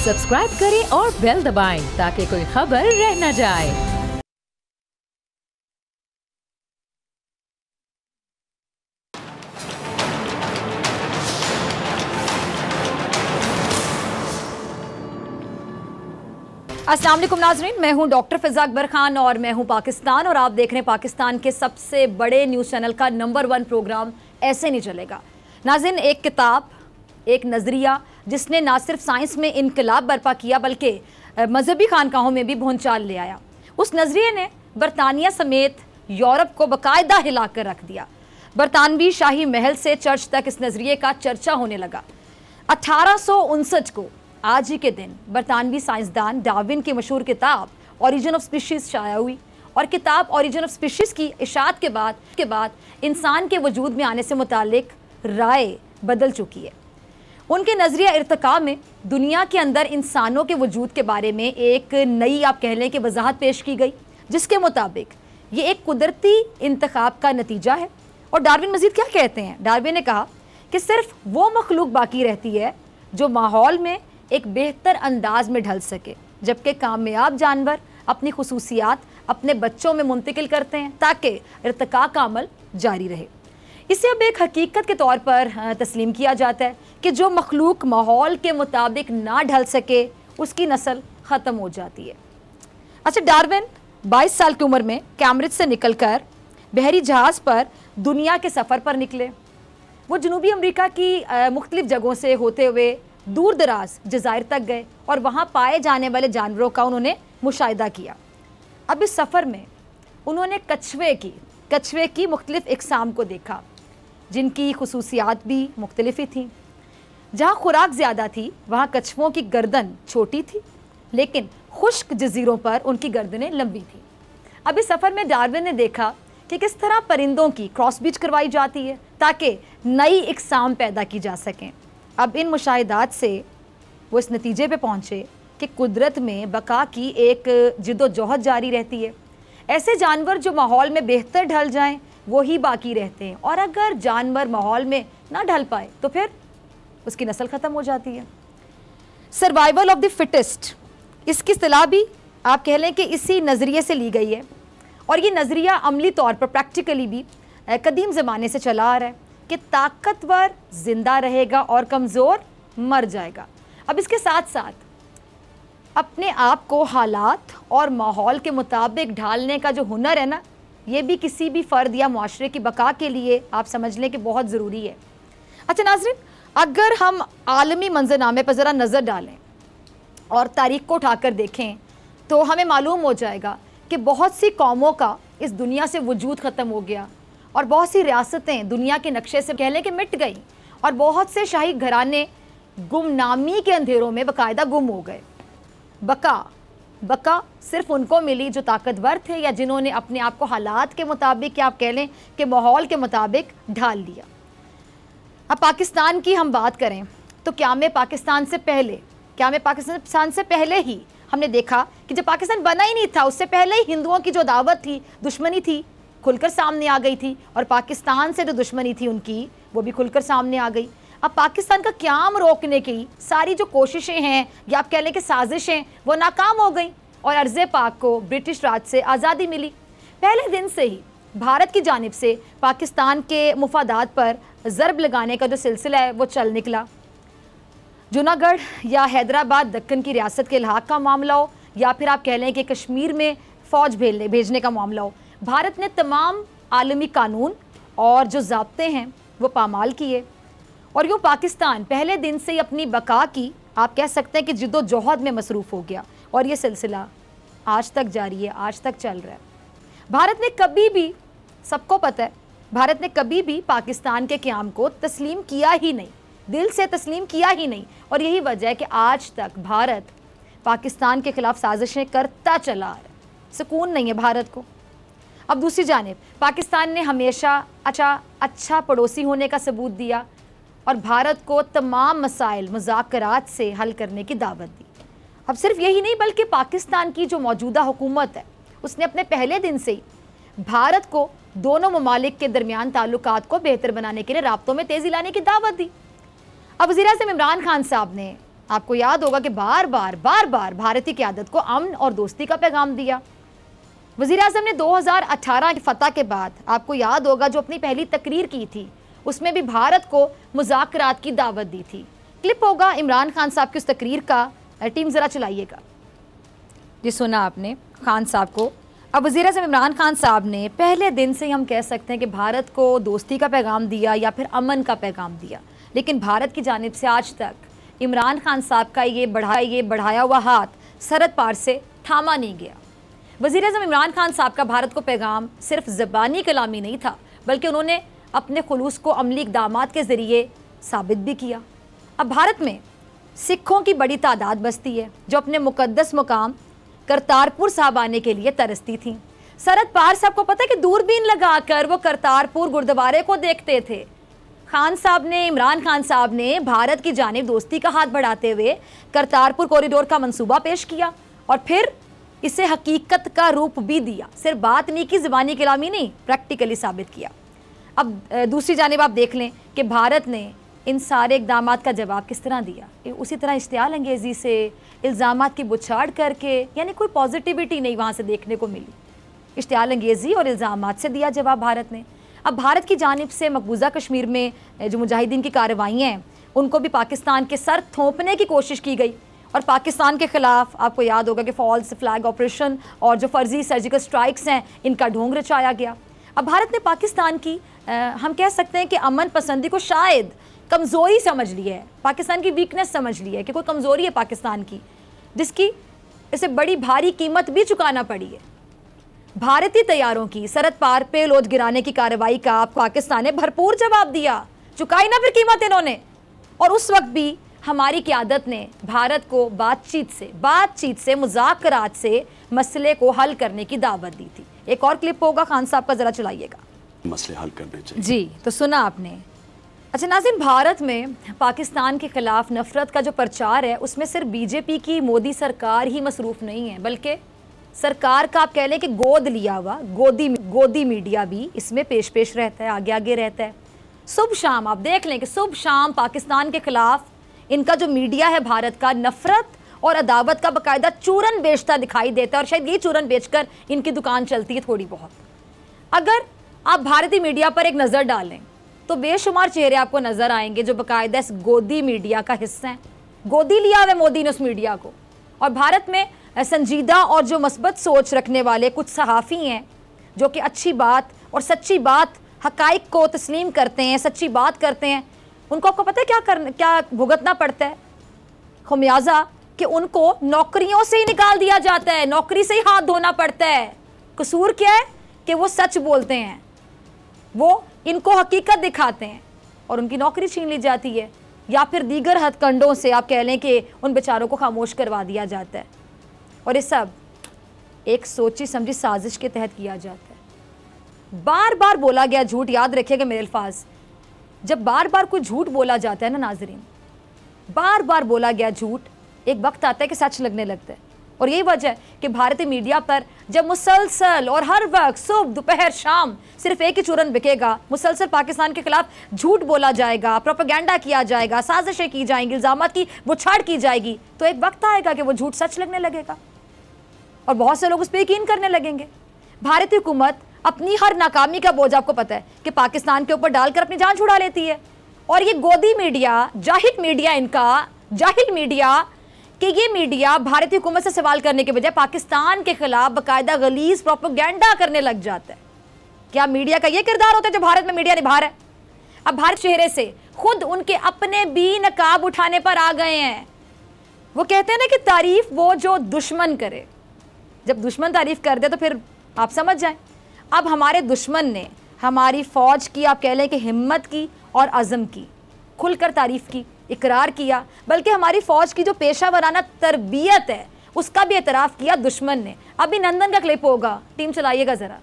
Subscribe करें और bell दबाएं ताकि कोई खबर रह न जाए। अस्सलाम वालेकुम नाज़रीन, मैं हूं डॉक्टर फ़िज़ा अकबर खान और मैं हूं पाकिस्तान और आप देख रहे हैं पाकिस्तान के सबसे बड़े न्यूज़ चैनल का नंबर 1 प्रोग्राम ऐसे नहीं चलेगा। नाज़रीन, एक किताब, एक नज़रिया जिसने ना सिर्फ साइंस में इनकलाब बर्पा किया बल्कि मजहबी खानकाहों में भी भूंचाल ले आया। उस नज़रिए ने बरतानिया समेत यूरोप को बाकायदा हिला कर रख दिया। बरतानवी शाही महल से चर्च तक इस नज़रिए का चर्चा होने लगा। 1859 को आज ही के दिन बरतानवी साइंसदान डार्विन की मशहूर किताब ओरिजिन ऑफ स्पीशीज़ शाया हुई और किताब ओरिजिन ऑफ स्पीशीज़ की इशाअत के बाद इंसान के वजूद में आने से मुतालिक राय बदल चुकी है। उनके नज़रिया इर्तिका में दुनिया के अंदर इंसानों के वजूद के बारे में एक नई, आप कह लें कि वजाहत पेश की गई, जिसके मुताबिक ये एक कुदरती इंतखाब का नतीजा है। और डार्विन मज़ीद क्या कहते हैं? डार्विन ने कहा कि सिर्फ वो मखलूक बाकी रहती है जो माहौल में एक बेहतर अंदाज में ढल सके, जबकि कामयाब जानवर अपनी खुसूसियात अपने बच्चों में मुंतकिल करते हैं ताकि इर्तिका का अमल जारी रहे। इसे अब एक हकीकत के तौर पर तस्लीम किया जाता है कि जो मखलूक माहौल के मुताबिक ना ढल सके उसकी नस्ल ख़त्म हो जाती है। अच्छा, डार्विन 22 साल की उम्र में कैम्ब्रिज से निकलकर बहरी जहाज़ पर दुनिया के सफ़र पर निकले। वो जनूबी अमेरिका की मुख्तलिफ जगहों से होते हुए दूर दराज जज़ायर तक गए और वहाँ पाए जाने वाले जानवरों का उन्होंने मुशाहिदा किया। अब इस सफ़र में उन्होंने कछुए की मुख्तलिफ इक़साम को देखा, जिनकी खुसूसियात भी मुख्तलिफ ही थीं। जहाँ खुराक ज़्यादा थी वहाँ कछुओं की गर्दन छोटी थी, लेकिन खुश्क जजीरों पर उनकी गर्दनें लंबी थी। अब इस सफ़र में डार्विन ने देखा कि किस तरह परिंदों की क्रॉस बीज करवाई जाती है ताकि नई इक़साम पैदा की जा सकें। अब इन मुशाहिदात से वो इस नतीजे पे पहुँचे कि कुदरत में बका की एक जिद्दोजहद जारी रहती है। ऐसे जानवर जो माहौल में बेहतर ढल जाएं वो ही बाकी रहते हैं, और अगर जानवर माहौल में ना ढल पाए तो फिर उसकी नस्ल ख़त्म हो जाती है। सर्वाइवल ऑफ द फिटेस्ट, इसकी इस्तिलाह भी आप कह लें कि इसी नज़रिए से ली गई है, और ये नज़रिया अमली तौर पर प्रैक्टिकली भी कदीम ज़माने से चला आ रहा है कि ताकतवर ज़िंदा रहेगा और कमज़ोर मर जाएगा। अब इसके साथ साथ अपने आप को हालात और माहौल के मुताबिक ढालने का जो हुनर है ना, ये भी किसी भी फ़र्द या मुआशरे की बका के लिए आप समझ लें कि बहुत ज़रूरी है। अच्छा नाज़रीन, अगर हम आलमी मंजरनामे पर ज़रा नज़र डालें और तारीख़ को उठाकर देखें तो हमें मालूम हो जाएगा कि बहुत सी कौमों का इस दुनिया से वजूद ख़त्म हो गया और बहुत सी रियासतें दुनिया के नक्शे से कह लें कि मिट गई, और बहुत से शाही घराने गुमनामी के अंधेरों में बाकायदा गुम हो गए। बका सिर्फ उनको मिली जो ताकतवर थे या जिन्होंने अपने आप को हालात के मुताबिक, या आप कह लें कि माहौल के मुताबिक ढाल लिया। अब पाकिस्तान की हम बात करें तो क्या में पाकिस्तान से पहले ही हमने देखा कि जब पाकिस्तान बना ही नहीं था उससे पहले ही हिंदुओं की जो दावत थी, दुश्मनी थी, खुलकर सामने आ गई थी, और पाकिस्तान से जो दुश्मनी थी उनकी वो भी खुलकर सामने आ गई। अब पाकिस्तान का क़याम रोकने की सारी जो कोशिशें हैं या आप कह लें कि साजिशें, वो नाकाम हो गई और अर्ज़े पाक को ब्रिटिश राज से आज़ादी मिली। पहले दिन से ही भारत की जानिब से पाकिस्तान के मुफादात पर ज़रब लगाने का जो सिलसिला है वो चल निकला। जूनागढ़ या हैदराबाद दक्कन की रियासत के इलाक़ का मामला हो या फिर आप कह लें कि कश्मीर में फ़ौज भेजने का मामला हो, भारत ने तमाम आलमी कानून और जो ज़ाब्ते हैं वो पामाल किए, और यूँ पाकिस्तान पहले दिन से ही अपनी बका की आप कह सकते हैं कि जिद्दोजहद में मसरूफ़ हो गया, और ये सिलसिला आज तक जारी है, आज तक चल रहा है। भारत ने कभी भी, सबको पता है, भारत ने कभी भी पाकिस्तान के क़याम को तस्लीम किया ही नहीं, दिल से तस्लीम किया ही नहीं, और यही वजह है कि आज तक भारत पाकिस्तान के ख़िलाफ़ साजिशें करता चला आ रहा है। सुकून नहीं है भारत को। अब दूसरी जानिब पाकिस्तान ने हमेशा अच्छा पड़ोसी होने का सबूत दिया और भारत को तमाम मसाइल मुज़ाकरात से हल करने की दावत दी। अब सिर्फ यही नहीं बल्कि पाकिस्तान की जो मौजूदा हुकूमत है उसने अपने पहले दिन से ही भारत को दोनों ममालिक के दरमियान ताल्लुकात को बेहतर बनाने के लिए राब्तों में तेज़ी लाने की दावत दी। अब वज़ीर-ए-आज़म इमरान खान साहब ने آپ کو یاد ہوگا کہ بار بار بھارتی قیادت کو امن اور دوستی کا پیغام دیا۔ وزیر اعظم نے 2018 کی فتح کے بعد آپ کو یاد ہوگا جو اپنی پہلی تقریر کی تھی اس میں بھی بھارت کو مذاکرات کی دعوت دی تھی۔ کلپ ہوگا عمران خان صاحب کی اس تقریر کا، ٹیم ذرا چلائیے گا۔ جی سنا آپ نے خان صاحب کو۔ اب وزیر اعظم عمران خان صاحب نے پہلے دن سے ہی ہم کہہ سکتے ہیں کہ بھارت کو دوستی کا پیغام دیا یا پھر امن کا پیغام دیا، لیکن بھارت کی جانب سے آج تک عمران خان صاحب کا یہ بڑھایا ہوا ہاتھ سرحد پار سے تھاما نہیں گیا۔ وزیر اعظم عمران خان صاحب کا بھارت کو پیغام صرف زبانی کلامی نہیں تھا، بلکہ انہوں نے اپنے خلوص کو عملی اقدامات کے ذریعے ثابت بھی کیا۔ اب بھارت میں سکھوں کی بڑی تعداد بستی ہے جو اپنے مقدس مقام کرتارپور صاحب آنے کے لیے ترستی تھیں۔ سرحد پار صاحب کو پتہ ہے کہ دوربین لگا کر وہ کرتارپور گردوارے کو دیکھتے تھے۔ عمران خان صاحب نے بھارت کی جانب دوستی کا ہاتھ بڑھاتے ہوئے کرتارپور کوریڈور کا منصوبہ پیش کیا اور پھر اسے حقیقت کا روپ بھی دیا۔ صرف بات نہیں کی، زبانی کلامی نہیں، پریکٹیکلی ثابت کیا۔ اب دوسری جانب آپ دیکھ لیں کہ بھارت نے ان سارے اقدامات کا جواب کس طرح دیا۔ اسی طرح اشتعال انگیزی سے، الزامات کی بچھاڑ کر کے، یعنی کوئی پازیٹیوٹی نہیں وہاں سے دیکھنے کو ملی۔ اشتعال انگیزی اور الزامات سے دیا جواب بھارت نے۔ اب بھارت کی جانب سے مقبوضہ کشمیر میں جو مجاہدین کی کارروائیاں ہیں ان کو بھی پاکستان کے سر تھونپنے کی کوشش کی گئی اور پاکستان کے خلاف آپ کو یاد ہوگا کہ فالس فلیگ آپریشن اور جو فرضی سرجیکل سٹرائکس ہیں ان کا ڈھونگ رچایا گیا۔ اب بھارت نے پاکستان کی ہم کہہ سکتے ہیں کہ امن پسندی کو شاید کمزوری سمجھ لی ہے، پاکستان کی ویکنس سمجھ لی ہے کہ کوئی کمزوری ہے پاکستان کی، جس کی اسے بڑی بھاری قیمت بھی چکانا پڑی ہے۔ بھارتی طیاروں کی سرحد پار پے لوڈ گرانے کی کارروائی کا پاکستان نے بھرپور جواب دیا، چکائی نہ پھر قیمت انہوں نے، اور اس وقت بھی ہماری قیادت نے بھارت کو بات چیت سے مذاکرات سے مسئلے کو حل کرنے کی دعوت دی تھی۔ ایک اور کلپ ہوگا خان صاحب کا، ذرا چلائیے گا۔ مسئلے حل کرنے چاہیے۔ جی تو سنا آپ نے۔ اچھا ناظرین، بھارت میں پاکستان کے خلاف نفرت کا جو پرچار ہے اس میں صرف بی جے پی کی مودی سرکار ہی مصروف نہیں ہے، بلکہ سرکار کا آپ کہہ لیں کہ گود لیا ہوا گودی میڈیا بھی اس میں پیش رہتا ہے، آگے رہتا ہے۔ صبح شام آپ دیکھ لیں کہ صبح شام پاکستان کے خلاف ان کا جو میڈیا ہے بھارت کا نفرت اور عداوت کا باقاعدہ چورن بیچتا دکھائی دیتا ہے، اور شاید یہ چورن بیچ کر ان کی دکان چلتی ہے تھوڑی بہت۔ اگر آپ بھارتی میڈیا پر ایک نظر ڈالیں تو بے شمار چہرے آپ کو نظر آئیں گے جو باقاعدہ اس گودی میڈیا کا حصہ ہیں۔ گودی لیا ہوا مودی نے اس میڈیا کو، اور بھارت میں سنجیدہ اور جو مثبت سوچ رکھنے والے کچھ صحافی ہیں جو کہ اچھی بات اور سچی بات، حقائق کو تسلیم کرتے ہیں، سچی بات کرتے ہیں، ان کو آپ کو پتہ ہے کیا بھگتنا پڑتا ہے خمیازہ، کہ ان کو نوکریوں سے ہی نکال دیا جاتا ہے، نوکری سے ہی ہاتھ دھونا پڑتا ہے۔ قصور کیا ہے کہ وہ سچ بولتے ہیں، وہ ان کو حقیقت دکھاتے ہیں اور ان کی نوکری چھین لی جاتی ہے، یا پھر دیگر ہتھ کنڈوں سے آپ کہہ لیں کہ ان بیچاروں کو خاموش کروا دیا جاتا ہے، اور یہ سب ایک سوچی سمجھی سازش کے تحت کیا جاتا ہے۔ بار بار بولا گیا جھوٹ، یاد رکھیے گا میرے الفاظ، جب بار بار کوئی جھوٹ بولا جاتا ہے نا ناظرین، بار بار بولا گیا جھوٹ ایک وقت آتا ہے کہ سچ لگنے لگتا ہے، اور یہی وجہ ہے کہ بھارتی میڈیا پر جب مسلسل اور ہر وقت صبح دوپہر شام صرف ایک ہی چورن بکے گا، مسلسل پاکستان کے خلاف جھوٹ بولا جائے گا، پروپیگنڈا کیا جائے گا، سازشیں کی جائیں گی، الزامات کی بچھاڑ کی جائے گی، تو ایک وقت آئے گا کہ وہ جھوٹ سچ لگنے لگے گا اور بہت سے لوگ اس پہ یقین کرنے لگیں گے۔ بھارتی حکومت اپنی ہر ناکامی کا بوجھ آپ کو پتہ ہے کہ پاکستان کے اوپر ڈال کر اپنی جان چھڑا لیتی ہے، اور یہ گودی میڈیا، جاہل میڈیا، ان کا جاہل میڈیا، کہ یہ میڈیا بھارتی حکومت سے سوال کرنے کے بجائے پاکستان کے خلاف باقاعدہ غلیظ پروپیگنڈا کرنے لگ جاتا ہے۔ کیا میڈیا کا یہ کردار ہوتا ہے جو بھارت میں میڈیا نبھا رہا ہے؟ اب بھارت چہرے سے خود ان کے اپنے بھی نقاب اٹھانے پر آ گئے ہیں۔ وہ کہتے ہیں نا کہ تعریف وہ جو دشمن کرے، جب دشمن تعریف کر دے تو پھر آپ سمجھ جائیں۔ اب ہمارے دشمن نے ہماری فوج کی آپ کہہ لیں کہ ہمت کی اور عزم کی، کھل کر تعریف کی، اقرار کیا، بلکہ ہماری فوج کی جو پیشہ ورانہ تربیت ہے اس کا بھی اعتراف کیا دشمن نے۔ ابھی نندن کا کلپ ہوگا، ٹیم چلائیے گا ذرا۔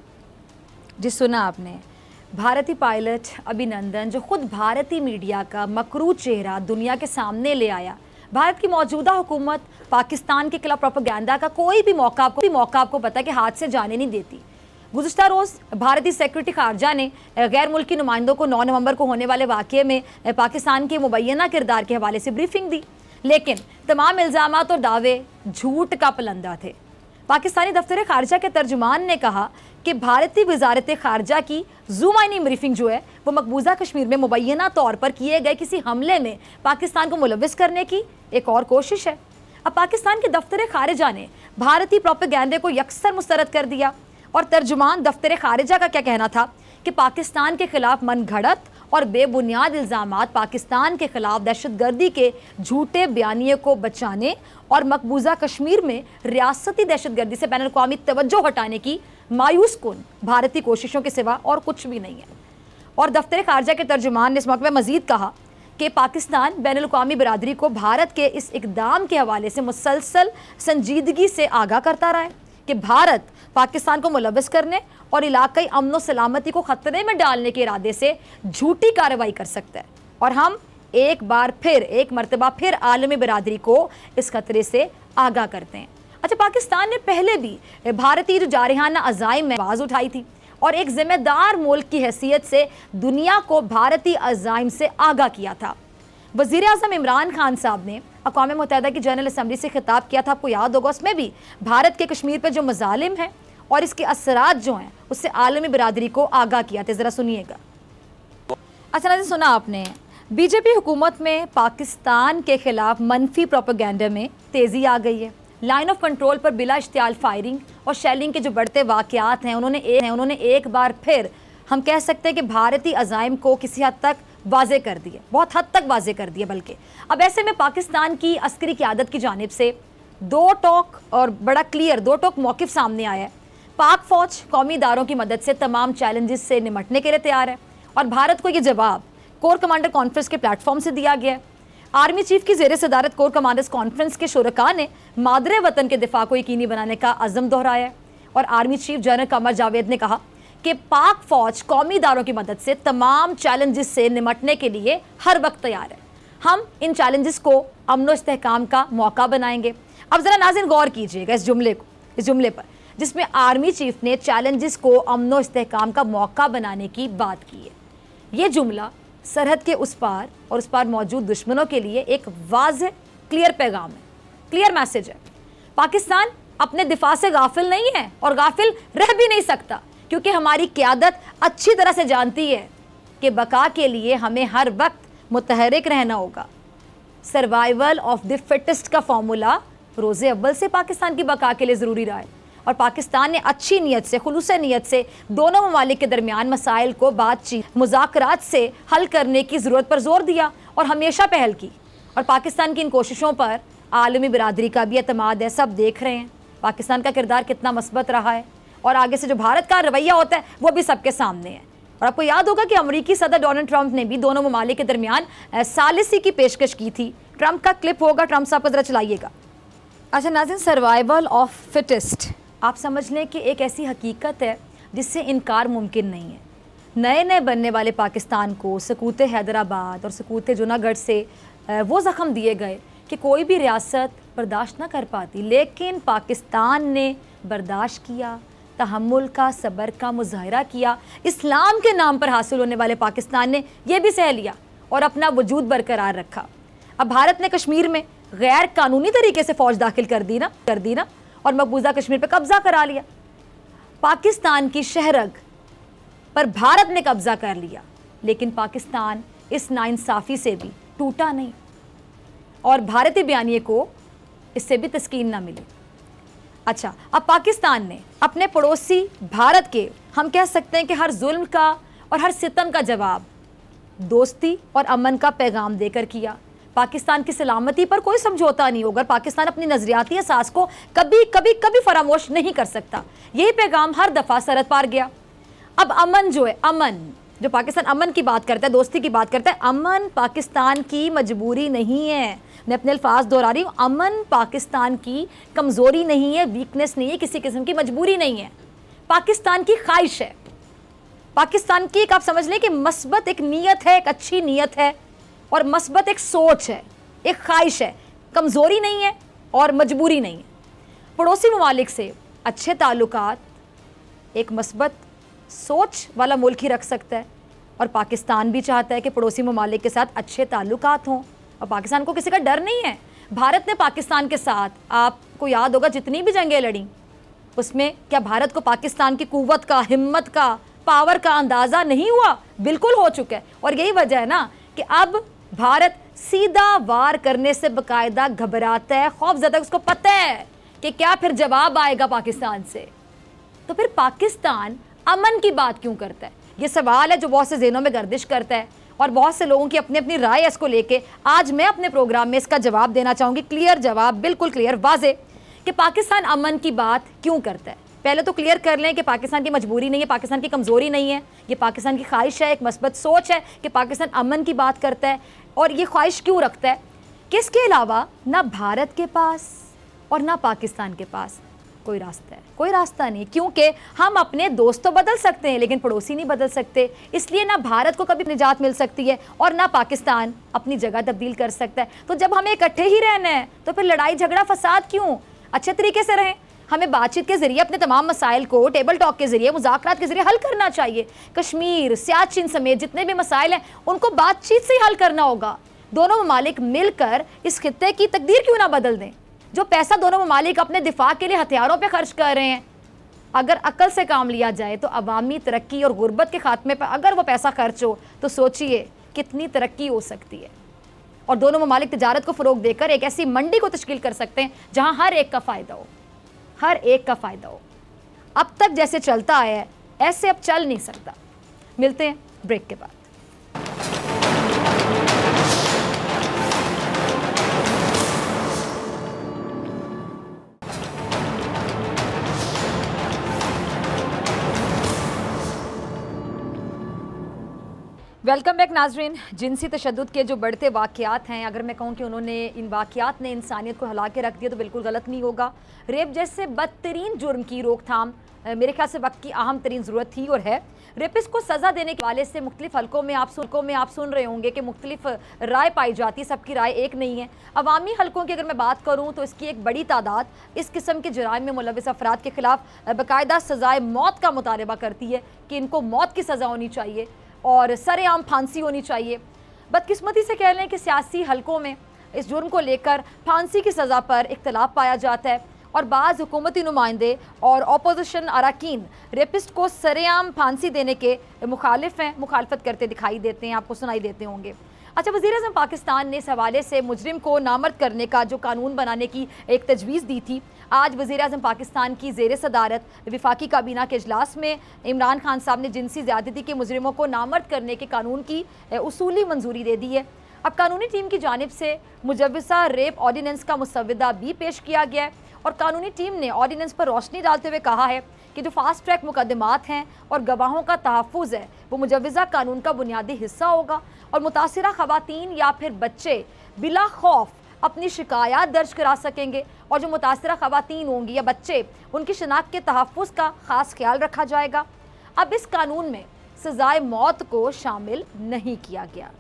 جی سنا آپ نے، بھارتی پائلٹ ابھی نندن جو خود بھارتی میڈیا کا مکروہ چہرہ دنیا کے سامنے لے آیا۔ بھارت کی موجودہ حکومت پاکستان کے خلاف پروپیگنڈا کا کوئی بھی موقع آپ کو پتہ ہے کہ ہاتھ سے جانے نہیں دیتی۔ گزشتہ روز بھارتی سیکرٹری خارجہ نے غیر ملکی نمائندوں کو 9 نومبر کو ہونے والے واقعے میں پاکستان کے مبینہ کردار کے حوالے سے بریفنگ دی، लेकिन तमाम इल्ज़ामात और दावे झूठ का पलंदा थे। पाकिस्तानी दफ्तर खारजा के तर्जुमान ने कहा कि भारतीय वजारत खारजा की ज़ूमाइनी ब्रीफिंग जो है वो मकबूजा कश्मीर में मुबैना तौर पर किए गए किसी हमले में पाकिस्तान को मुलव्विस करने की एक और कोशिश है। अब पाकिस्तान के दफ्तर खारजा ने भारतीय प्रोपेगेंडे को यकसर मुस्तरद कर दिया और तर्जुमान दफ्तर खारजा का क्या कहना था कि पाकिस्तान के खिलाफ मनगढ़ंत और बेबुनियाद इल्ज़ामात पाकिस्तान के खिलाफ दहशतगर्दी के झूठे बयानिए को बचाने और मकबूजा कश्मीर में रियासती दहशतगर्दी से बैनुल-अक़वामी तवज्जो हटाने की मायूस कुन भारतीय कोशिशों के सिवा और कुछ भी नहीं है। और दफ्तर खारजा के तर्जुमान ने इस मौके में मज़ीद कहा कि पाकिस्तान बैनुल-अक़वामी बिरादरी को भारत के इस इक़दाम के हवाले से मुसलसल संजीदगी से आगाह करता रहा है कि भारत पाकिस्तान को मुलव्विस करने और इलाकाई अमन व सलामती को ख़तरे में डालने के इरादे से झूठी कार्रवाई कर सकता है। और हम एक मरतबा फिर आलमी बिरादरी को इस खतरे से आगाह करते हैं। अच्छा, पाकिस्तान ने पहले भी भारतीय जो जारहाना अज़ाइम में आवाज़ उठाई थी और एक ज़िम्मेदार मुल्क की हैसियत से दुनिया को भारतीय अज़ाइम से आगाह किया था। वज़ीर आज़म इमरान खान साहब ने अक़वाम मुत्तहिदा की जनरल असम्बली से खिताब किया था, आपको याद होगा, उसमें भी भारत के कश्मीर पर जो मज़ालिम हैं और इसके असरात जो हैं उससे आलमी बिरादरी को आगाह किया था। ज़रा सुनिएगा। अच्छा नाज़रीन, सुना आपने, बीजेपी हुकूमत में पाकिस्तान के खिलाफ मनफी प्रोपेगेंडा में तेज़ी आ गई है। लाइन ऑफ कंट्रोल पर बिला इश्तियाल फायरिंग और शेलिंग के जो बढ़ते वाक़यात हैं उन्होंने एक बार फिर हम कह सकते हैं कि भारतीय अज़ाइम को किसी हद तक वाज़े कर दिए, बहुत हद तक वाज़े कर दिए। बल्कि अब ऐसे में पाकिस्तान की अस्करी क़यादत की जानिब से दो टोक और बड़ा क्लियर दो टोक मौक़िफ़ सामने आया है। पाक फ़ौज कौमी इदारों की मदद से तमाम चैलेंजेस से निमटने के लिए तैयार है और भारत को ये जवाब कोर कमांडर कॉन्फ्रेंस के प्लेटफॉर्म से दिया गया है। आर्मी चीफ की ज़ेर सदारत कोर कमांडर्स कॉन्फ्रेंस के शुरका ने मादरे वतन के दिफा को यकीनी बनाने का अज़म दोहराया है और army chief general Qamar Javed ने कहा कि पाक फ़ौज कौमी इदारों की मदद से तमाम चैलेंजेस से निमटने के लिए हर वक्त तैयार है। हम इन चैलेंजेस को अमन व इस्तेहकाम का मौका बनाएंगे। अब ज़रा नाज़रीन गौर कीजिएगा इस जुमले पर जिसमें आर्मी चीफ ने चैलेंजेस को अमन व इस्तेहकाम का मौका बनाने की बात की है। ये जुमला सरहद के उस पार और उस पार मौजूद दुश्मनों के लिए एक वाज़ेह क्लियर पैगाम है, क्लियर मैसेज है। पाकिस्तान अपने दिफा से गाफिल नहीं है और गाफिल रह भी नहीं सकता, क्योंकि हमारी क़यादत अच्छी तरह से जानती है कि बका के लिए हमें हर वक्त मुतहरिक रहना होगा। सर्वाइवल ऑफ द फिटेस्ट का फॉर्मूला रोज़े अव्वल से पाकिस्तान की बका के लिए ज़रूरी रहा है और पाकिस्तान ने अच्छी नीयत से, खुलूस नीयत से दोनों ममालिक के दरमियान मसाइल को बातचीत, मुज़ाकरात से हल करने की ज़रूरत पर जोर दिया और हमेशा पहल की। और पाकिस्तान की इन कोशिशों पर आलमी बिरादरी का भी एतमाद है। सब देख रहे हैं पाकिस्तान का किरदार कितना मस्बत रहा है और आगे से जो भारत का रवैया होता है वो भी सबके सामने है। और आपको याद होगा कि अमरीकी सदर डोनाल्ड ट्रंप ने भी दोनों ममालिक के दरमियान सालिसी की पेशकश की थी। ट्रंप का क्लिप होगा, ट्रंप साहब को ज़रा चलाइएगा। अच्छा नाज़रीन, सर्वाइवल ऑफ फिटेस्ट आप समझ लें कि एक ऐसी हकीकत है जिससे इनकार मुमकिन नहीं है। नए नए बनने वाले पाकिस्तान को सकूत हैदराबाद और सकूत जूनागढ़ से वो ज़ख्म दिए गए कि कोई भी रियासत बर्दाश्त ना कर पाती, लेकिन पाकिस्तान ने बर्दाश्त किया, तहम्मुल का, सब्र का मुजाहरा किया। इस्लाम के नाम पर हासिल होने वाले पाकिस्तान ने यह भी सह लिया और अपना वजूद बरकरार रखा। अब भारत ने कश्मीर में गैर कानूनी तरीके से फ़ौज दाखिल कर दी ना और मकबूजा कश्मीर पर कब्जा करा लिया। पाकिस्तान की शहरग पर भारत ने कब्जा कर लिया, लेकिन पाकिस्तान इस नाइंसाफ़ी से भी टूटा नहीं और भारतीय बयानिए को इससे भी तस्कीन ना मिली। अच्छा, अब पाकिस्तान ने अपने पड़ोसी भारत के, हम कह सकते हैं कि हर जुल्म का और हर सितम का जवाब दोस्ती और अमन का पैगाम देकर किया। पाकिस्तान की सलामती पर कोई समझौता नहीं होगा। पाकिस्तान अपनी नजरियाती असास को कभी फरामोश नहीं कर सकता। यही पैगाम हर दफ़ा सरहद पार गया। अब अमन जो है, अमन जो पाकिस्तान अमन की बात करता है, दोस्ती की बात करता है, अमन पाकिस्तान की मजबूरी नहीं है। मैं अपने अल्फाज दोहरा रही हूँ, अमन पाकिस्तान की कमज़ोरी नहीं है, वीकनेस नहीं है, किसी किस्म की मजबूरी नहीं है, पाकिस्तान की ख्वाहिश है। पाकिस्तान की एक आप समझ लें कि मस्बत एक नीयत है, एक अच्छी नीयत है और मस्बत एक सोच है, एक ख्वाहिश है, कमज़ोरी नहीं है और मजबूरी नहीं है। पड़ोसी ममालिक से अच्छे ताल्लुकात एक मस्बत सोच वाला मुल्क ही रख सकता है और पाकिस्तान भी चाहता है कि पड़ोसी ममालिक के साथ अच्छे ताल्लुकात हों और पाकिस्तान को किसी का डर नहीं है। भारत ने पाकिस्तान के साथ, आपको याद होगा जितनी भी जंगें लड़ी, उसमें क्या भारत को पाकिस्तान की कुव्वत का, हिम्मत का, पावर का अंदाज़ा नहीं हुआ? बिल्कुल हो चुका है। और यही वजह है ना कि अब भारत सीधा वार करने से बाकायदा घबराता है, खौफजदा। उसको पता है कि क्या फिर जवाब आएगा पाकिस्तान से। तो फिर पाकिस्तान अमन की बात क्यों करता है? ये सवाल है जो बहुत से ज़हनों में गर्दिश करता है और बहुत से लोगों की अपनी अपनी राय है इसको लेके। आज मैं अपने प्रोग्राम में इसका जवाब देना चाहूँगी, क्लियर जवाब, बिल्कुल क्लियर, वाज़े, कि पाकिस्तान अमन की बात क्यों करता है। पहले तो क्लियर कर लें कि पाकिस्तान की मजबूरी नहीं है, पाकिस्तान की कमज़ोरी नहीं है, ये पाकिस्तान की ख्वाहिश है, एक मस्बत सोच है कि पाकिस्तान अमन की बात करता है। और ये ख्वाहिश क्यों रखता है कि इसके अलावा ना भारत के पास और ना पाकिस्तान के पास कोई रास्ता है, कोई रास्ता नहीं, क्योंकि हम अपने दोस्त तो बदल सकते हैं लेकिन पड़ोसी नहीं बदल सकते। इसलिए ना भारत को कभी निजात मिल सकती है और ना पाकिस्तान अपनी जगह तब्दील कर सकता है। तो जब हमें इकट्ठे ही रहना है तो फिर लड़ाई झगड़ा फसाद क्यों? अच्छे तरीके से रहें। हमें बातचीत के ज़रिए अपने तमाम मसाइल को टेबल टॉक के ज़रिए, मुज़ाकरात के ज़रिए हल करना चाहिए। कश्मीर, सियाचिन समेत जितने भी मसाइल हैं उनको बातचीत से ही हल करना होगा। दोनों ममालिक मिलकर इस खित्ते की तकदीर क्यों ना बदल दें? जो पैसा दोनों ममालिक अपने दिफा के लिए हथियारों पे खर्च कर रहे हैं, अगर अक्ल से काम लिया जाए तो अवामी तरक्की और गुर्बत के खात्मे पर अगर वो पैसा खर्च हो तो सोचिए कितनी तरक्की हो सकती है। और दोनों ममालिक तिजारत को फ़रोग देकर एक ऐसी मंडी को तश्कील कर सकते हैं जहां हर एक का फ़ायदा हो, हर एक का फ़ायदा हो। अब तक जैसे चलता आया है ऐसे अब चल नहीं सकता। मिलते हैं ब्रेक के बाद। वेलकम बैक नाजरीन। जिनसी तशद्दुद के जो बढ़ते वाक़यात हैं, अगर मैं कहूँ कि उन्होंने इन वाक़यात ने इंसानियत को हिला के रख दिया तो बिल्कुल गलत नहीं होगा। रेप जैसे बदतरीन जुर्म की रोकथाम मेरे ख्याल से वक्त की अहम तरीन ज़रूरत थी और है। रेपिस्ट को सज़ा देने के हवाले से मुख्तलिफ हलकों में आप सुन रहे होंगे कि मुख्तलिफ राय पाई जाती है, सबकी राय एक नहीं है। अवामी हलकों की अगर मैं बात करूँ तो इसकी एक बड़ी तादाद इस किस्म के जुराइम में मुलविस अफराद के ख़िलाफ़ बाकायदा सज़ाए मौत का मुतालबा करती है कि इनको मौत की सज़ा होनी चाहिए और सरेआम फांसी होनी चाहिए। बदकिस्मती से कह लें कि सियासी हलकों में इस जुर्म को लेकर फांसी की सज़ा पर इख्तलाफ पाया जाता है और बाज़ हुकूमती नुमाइंदे और अपोजिशन अरकान रेपिस्ट को सरेआम फांसी देने के मुखालिफ हैं, मुखालफत करते दिखाई देते हैं, आपको सुनाई देते होंगे। अच्छा, वज़ीर-ए-आज़म पाकिस्तान ने इस हवाले से मुजरिम को नामर्द करने का जो कानून बनाने की एक तजवीज़ दी थी, आज वज़ीर-ए-आज़म पाकिस्तान की ज़ेर सदारत विफाकी काबीना के इजलास में इमरान खान साहब ने जिनसी ज़्यादती के मुजरिमों को नामर्द करने के कानून की उसूली मंजूरी दे दी है। अब कानूनी टीम की जानिब से मुजव्वज़ा रेप ऑर्डीनेंस का मुसव्वदा भी पेश किया गया है और कानूनी टीम ने ऑर्डीनेंस पर रोशनी डालते हुए कहा है कि जो फास्ट ट्रैक मुकदमात हैं और गवाहों का तहफ़्फ़ुज़ है वो मुजव्वज़ा कानून का बुनियादी हिस्सा होगा और मुतासिरा ख़वातीन या फिर बच्चे बिला खौफ अपनी शिकायत दर्ज करा सकेंगे और जो मुतासिरा ख़वातीन होंगी या बच्चे उनकी शनाख्त के तहफ़्फ़ुज़ का ख़ास ख्याल रखा जाएगा। अब इस कानून में सज़ाए मौत को शामिल नहीं किया गया।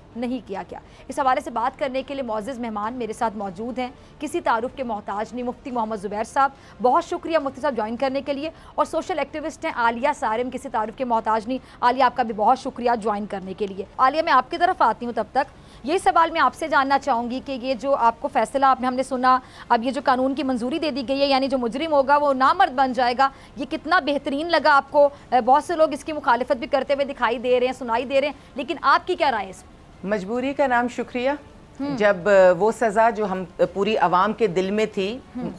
इस हवाले से बात करने के लिए मौजूद मेहमान मेरे साथ मौजूद हैं, किसी तारुफ के मोहताज नहीं, मुफ्ती मोहम्मद ज़ुबैर साहब, बहुत शुक्रिया मुफ्ती साहब ज्वाइन करने के लिए। और सोशल एक्टिविस्ट हैं आलिया सारिम, किसी तारुफ के मोहताज नहीं, आलिया आपका भी बहुत शुक्रिया ज्वाइन करने के लिए। आलिया, मैं आपकी तरफ आती हूँ, तब तक यही सवाल मैं आपसे जानना चाहूँगी कि ये जो आपको फैसला हमने सुना, अब ये जो कानून की मंजूरी दे दी गई है, यानी जो मुजरिम होगा वो नामर्द बन जाएगा, ये कितना बेहतरीन लगा आपको? बहुत से लोग इसकी मुखालिफत भी करते हुए दिखाई दे रहे हैं, सुनाई दे रहे हैं, लेकिन आपकी क्या राय है इस? मजबूरी का नाम शुक्रिया। जब वो सज़ा जो हम पूरी आवाम के दिल में थी,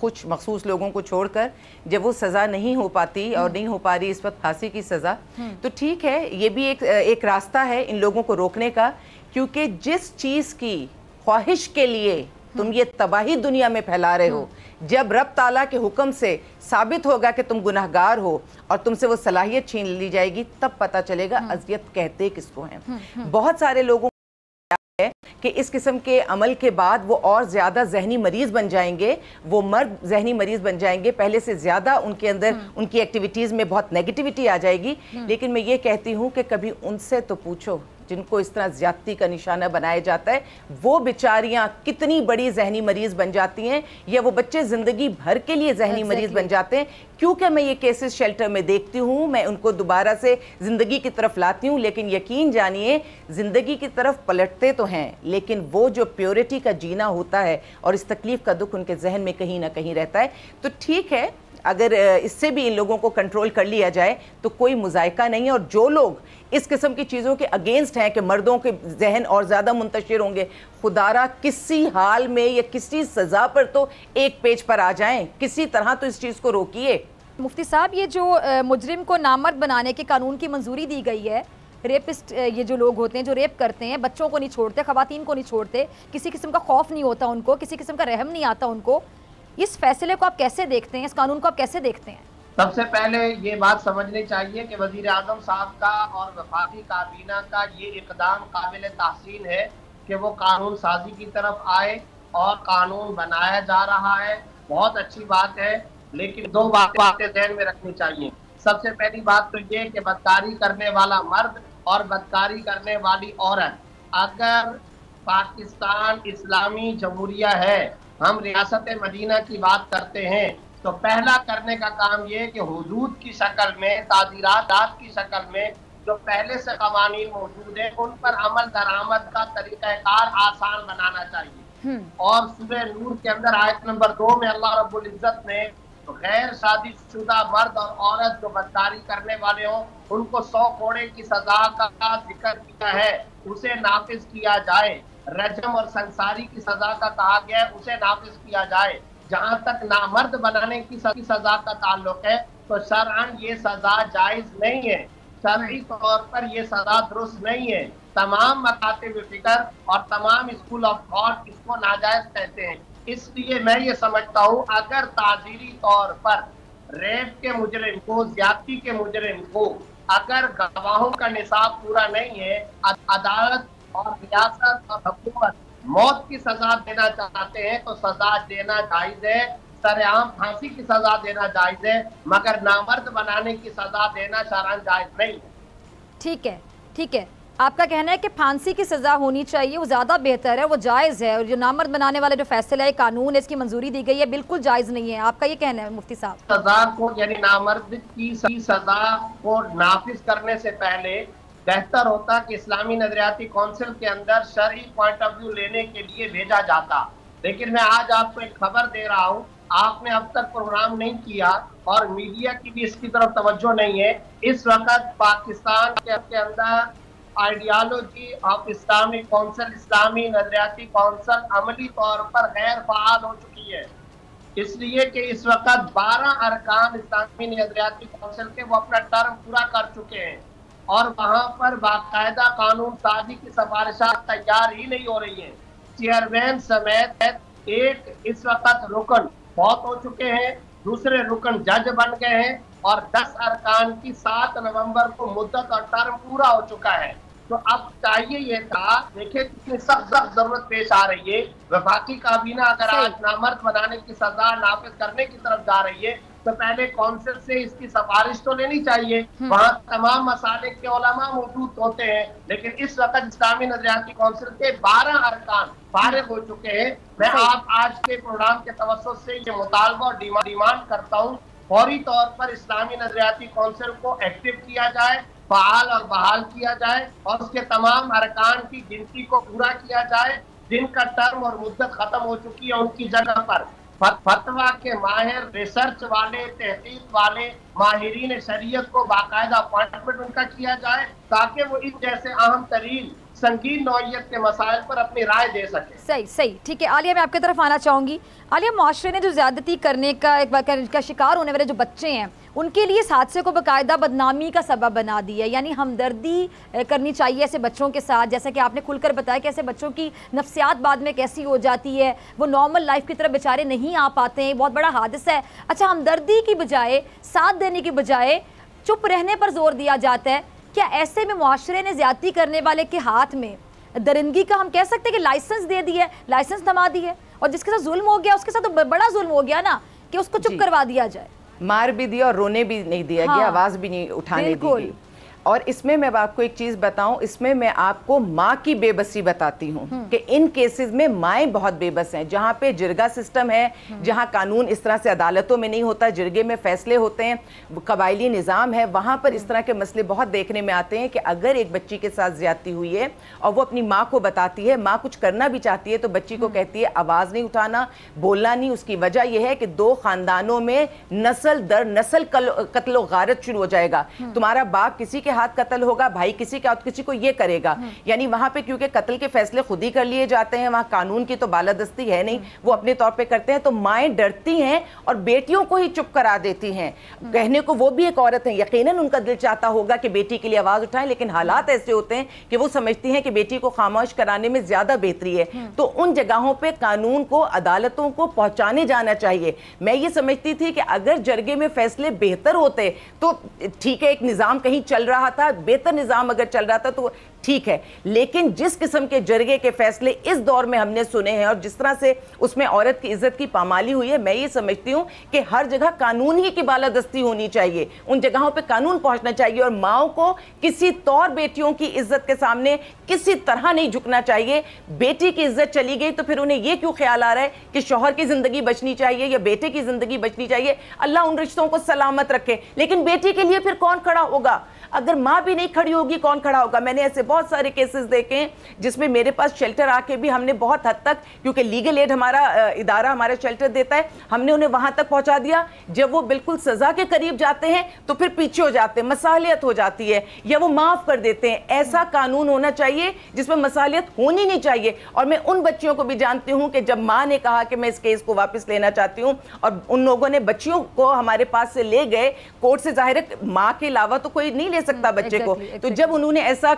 कुछ मखसूस लोगों को छोड़कर, जब वो सज़ा नहीं हो पाती और नहीं हो पा रही इस वक्त फांसी की सज़ा, तो ठीक है, ये भी एक रास्ता है इन लोगों को रोकने का, क्योंकि जिस चीज़ की ख्वाहिश के लिए तुम ये तबाही दुनिया में फैला रहे हो, जब रब ताला के हुक्म से साबित होगा कि तुम गुनहगार हो और तुमसे वो सलाहियत छीन ली जाएगी, तब पता चलेगा अज़ियत कहते किसको हैं। बहुत सारे लोगों है कि इस किस्म के अमल के बाद वो और ज़्यादा जहनी मरीज़ बन जाएंगे, वो मर्द जहनी मरीज़ बन जाएंगे, पहले से ज़्यादा उनके अंदर उनकी एक्टिविटीज़ में बहुत नेगेटिविटी आ जाएगी। लेकिन मैं ये कहती हूँ कि कभी उनसे तो पूछो जिनको इस तरह ज़्यादती का निशाना बनाया जाता है, वो बेचारियाँ कितनी बड़ी जहनी मरीज़ बन जाती हैं, या वो बच्चे ज़िंदगी भर के लिए जहनी मरीज़ बन जाते हैं کیونکہ میں یہ کیسز شیلٹر میں دیکھتی ہوں، میں ان کو دوبارہ سے زندگی کی طرف لاتی ہوں، لیکن یقین جانیے زندگی کی طرف پلٹتے تو ہیں، لیکن وہ جو پیورٹی کا جینا ہوتا ہے اور اس تکلیف کا دکھ ان کے ذہن میں کہیں نہ کہیں رہتا ہے. تو ٹھیک ہے، اگر اس سے بھی ان لوگوں کو کنٹرول کر لیا جائے تو کوئی مذائقہ نہیں ہے. اور جو لوگ اس قسم کی چیزوں کے اگینسٹ ہیں کہ مردوں کے ذہن اور زیادہ منتشر ہوں گے، خدارا کسی حال میں یا کسی سزا پر تو ایک پیج پر آ جائیں، کسی طرح تو اس چیز کو روکیے. مفتی صاحب، یہ جو مجرم کو نامرد بنانے کے قانون کی منظوری دی گئی ہے، ریپسٹ یہ جو لوگ ہوتے ہیں جو ریپ کرتے ہیں، بچوں کو نہیں چھوڑتے، خواتین کو نہیں چھوڑتے، کسی قسم کا خوف نہیں ہوتا ان کو، کسی قسم کا رحم نہیں آتا ان کو، اس فیصلے کو آپ کیسے دیکھتے ہیں، اس قانون کو آپ کیسے دیکھتے ہیں؟ سب سے پہلے یہ بات سمجھنی چاہیے کہ وزیر اعظم صاحب کا اور وفاقی کابینہ کا یہ اقدام قابل تحسین ہے کہ وہ قانون سازی کی طرف آئے اور قانون بنایا جا رہا ہے. بہت اچھی بات ہے، لیکن دو باتیں ذہن میں رکھنی چاہیے. سب سے پہلی بات تو یہ کہ بدکاری کرنے والا مرد اور بدکاری کرنے والی عورت، اگر پاکستان اسلامی جمہوریہ ہے، ہم ریاست مدینہ کی بات کرتے ہیں، تو پہلا کرنے کا کام یہ کہ حدود کی شکل میں، تعزیرات کی شکل میں جو پہلے سے قوانین موجود ہیں ان پر عمل درآمد کا طریقہ کار آسان بنانا چاہیے. اور سورہ نور کے اندر آیت نمبر 2 میں اللہ رب العزت نے غیر شادی شدہ مرد اور عورت جو بدکاری کرنے والے ہوں ان کو 100 کوڑے کی سزا کا ذکر کیا ہے، اسے نافذ کیا جائے. رجم اور سنساری کی سزا کا کہا گیا ہے، اسے نافذ کیا جائے. جہاں تک نامرد بنانے کی سزا کا تعلق ہے تو شرعاً یہ سزا جائز نہیں ہے، شرعی طور پر یہ سزا درست نہیں ہے. تمام مکاتب فکر اور تمام اسکول آف تھاٹ اس کو ناجائز کہتے ہیں. اس لیے میں یہ سمجھتا ہوں اگر تعزیری طور پر ریپ کے مجرم کو، زیادتی کے مجرم کو اگر گواہوں کا نصاب پورا نہیں ہے، عدالت اور ریاست اور حکومت موت کی سزا دینا چاہتے ہیں تو سزا دینا جائز ہے. سرعام پھانسی کی سزا دینا جائز ہے، مگر نامرد بنانے کی سزا دینا شرعاً جائز نہیں ہے. ٹھیک ہے، ٹھیک ہے، آپ کا کہنا ہے کہ پھانسی کی سزا ہونی چاہیے، وہ زیادہ بہتر ہے، وہ جائز ہے، اور جو نامرد بنانے والے جو فیصلہ ہے، قانون ہے، اس کی منظوری دی گئی ہے، بالکل جائز نہیں ہے. آپ کا یہ کہنا ہے مفتی صاحب؟ سزا کو یعنی نامرد کی سزا کو نافذ کرنے سے پہلے بہتر ہوتا کہ اسلامی نظریاتی کونسل کے اندر شرعی پوائنٹ آف ویو لینے کے لیے بھیجا جاتا. لیکن میں آج آپ کو ایک خبر دے رہا ہوں، آپ نے اب تک پروگرام نہیں کیا اور میڈیا کی بھی اس کی طرف توجہ نہیں ہے. اس وقت پاکستان کے اندر آئیڈیالوجی آف اسلامی کونسل، اسلامی نظریاتی کونسل عملی طور پر غیر فعال ہو چکی ہے. اس لیے کہ اس وقت 12 ارکان اسلامی نظریاتی کونسل کے وہ اپنا ٹرم پورا کر چکے ہیں اور وہاں پر باقاعدہ قانون سازی کی سفارشات تیار ہی نہیں ہو رہی ہیں. چیئرمین سمیت ایک اس وقت رکن فوت ہو چکے ہیں، دوسرے رکن جج بن گئے ہیں اور 10 ارکان کی 7 نومبر کو مدت اور ٹرم پورا ہو چکا ہے. تو اب چاہیے یہ تھا، دیکھیں کتنی سخت ضرورت پیش آ رہی ہے. وفاقی کابینہ اگر آج نامرد بنانے کی سزا نافذ کرنے کی طرف جا رہی ہے تو پہلے کونسل سے اس کی سفارش تو لینی چاہیے. وہاں تمام مسالک کے علماء موجود ہوتے ہیں، لیکن اس وقت اسلامی نظریاتی کونسل کے 12 ارکان فارغ ہو چکے ہیں. میں آپ آج کے پروگرام کے توسط سے یہ مطالبہ اور ڈیمانڈ کرتا ہوں فوری طور پر اسلامی نظریاتی کونسل کو ایکٹیو کیا جائے، فعال اور بحال کیا جائے اور اس کے تمام ارکان کی گنتی کو پورا کیا جائے. جن کا ٹرم اور مدت ختم ہو چکی ہے ان کی جگہ پر فتویٰ کے ماہر، ریسرچ والے، تحقیق والے، ماہرین شریعت کو باقاعدہ اپوائنٹمنٹ ان کا کیا جائے تاکہ وہ اس جیسے اہم ترین سنگین نوعیت کے مسائل پر اپنی رائے دے سکے. صحیح، ٹھیک ہے. عالیہ، میں آپ کی طرف آنا چاہوں گی. عالیہ، معاشرے نے جو زیادتی کرنے کا شکار ہونے والے جو بچے ہیں ان کے لیے اس حادثے کو باقاعدہ بدنامی کا سبب بنا دیا، یعنی ہمدردی کرنی چاہیے ایسے بچوں کے ساتھ. جیسا کہ آپ نے کھل کر بتایا کہ ایسے بچوں کی نفسیات بعد میں کیسی ہو جاتی ہے، وہ نارمل لائف کی طرف بیچارے نہیں آ پاتے ہیں. بہت بڑا حادثہ ہے. اچھا، ہمدردی کی بجائے، ساتھ دینے کی بجائے چپ رہنے پر زور دیا جاتا ہے. کیا ایسے میں معاشرے نے زیادتی کرنے والے کے ہاتھ میں درندگی کا ہم کہہ سکتے ہیں کہ لائسنس دے دی ہے، لائسنس تھما دی ہے، اور جس کے ساتھ ظلم ہو گیا اس کے ساتھ تو بڑا ظلم ہو گیا نا کہ اس کو چپ کروا دیا جائے؟ مار بھی دیا اور رونے بھی نہیں دیا گیا، آواز بھی نہیں اٹھانے دی گئی. اور اس میں میں آپ کو ایک چیز بتاؤں, اس میں میں آپ کو ماں کی بے بسی بتاتی ہوں کہ ان کیسز میں مائیں بہت بے بس ہیں. جہاں پہ جرگہ سسٹم ہے, جہاں قانون اس طرح سے عدالتوں میں نہیں ہوتا, جرگے میں فیصلے ہوتے ہیں, قبائلی نظام ہے, وہاں پر اس طرح کے مسئلے بہت دیکھنے میں آتے ہیں کہ اگر ایک بچی کے ساتھ زیادتی ہوئی ہے اور وہ اپنی ماں کو بتاتی ہے, ماں کچھ کرنا بھی چاہتی ہے تو بچی کو کہتی ہے آواز نہیں اٹھانا, بولنا نہیں. اس کی وجہ یہ ہے کہ 2 خاندانوں میں نسل در نسل قتل و غارت شروع ہو جائے گا. تمہارا باپ کسی کے ہاتھ قتل ہوگا, بھائی کسی کے ہاتھ, کسی کو یہ کرے گا. یعنی وہاں پہ کیونکہ قتل کے فیصلے خود ہی کر لیے جاتے ہیں, وہاں قانون کی تو بالادستی ہے نہیں, وہ اپنے طور پہ کرتے ہیں, تو مائیں ڈرتی ہیں اور بیٹیوں کو ہی چپ کرا دیتی ہیں. کہنے کو وہ بھی ایک عورت ہے, یقیناً ان کا دل چاہتا ہوگا کہ بیٹی کے لیے آواز اٹھائیں, لیکن حالات ایسے ہوتے ہیں کہ وہ سمجھتی ہیں کہ بیٹی کو خاموش کرانے میں زیادہ بہتری ہے. تو ان جگہوں پہ قانون کو, عدالتوں کو پہنچانے جانا چاہیے. میں یہ سمجھتی تھی کہ اگر جرگے میں فیصلے بہتر ہوتے تو ٹھیک ہے, ایک نظام کہیں چل رہا تھا, بہتر نظام اگر چل رہا تھا تو ٹھیک ہے, لیکن جس قسم کے جرگے کے فیصلے اس دور میں ہم نے سنے ہیں اور جس طرح سے اس میں عورت کی عزت کی پامالی ہوئی ہے, میں یہ سمجھتی ہوں کہ ہر جگہ قانون ہی کی بالادستی ہونی چاہیے, ان جگہوں پہ قانون پہنچنا چاہیے, اور ماؤں کو کسی طور بیٹیوں کی عزت کے سامنے کسی طرح نہیں جھکنا چاہیے. بیٹی کی عزت چلی گئی تو پھر انہیں یہ کیوں خیال آ رہا ہے کہ شوہر کی زندگی بچنی چاہیے یا بیٹے کی زندگی بچنی چاہیے. اللہ ان رشتوں کو سلامت رکھے, لیکن بیٹی کے لیے پھر کون کھڑا ہوگا؟ اگر ماں بھی نہیں کھڑی ہوگی کون کھڑا ہوگا؟ میں نے ایسے بہت سارے کیسز دیکھے ہیں جس میں میرے پاس شیلٹر آ کے بھی ہم نے بہت حد تک, کیونکہ لیگل ایڈ ہمارا ادارہ ہمارا شیلٹر دیتا ہے, ہم نے انہیں وہاں تک پہنچا دیا. جب وہ بالکل سزا کے قریب جاتے ہیں تو پھر پیچھے ہو جاتے ہیں, مصالحت ہو جاتی ہے یا وہ معاف کر دیتے ہیں. ایسا قانون ہونا چاہیے جس میں مصالحت ہونی نہیں چاہیے. اور میں ان بچیوں کو بھی جانتی ہوں کہ جب ماں نے کہا کہ میں اس کیس کو واپس لینا چاہتی ہوں اور ان لوگوں نے بچیوں کو ہمارے پاس سے لے گئے کورٹ سے, ظاہر ہے ماں کے علاوہ تو کوئی نہیں لے سکتا بچے کو, تو جب انہوں نے ایسا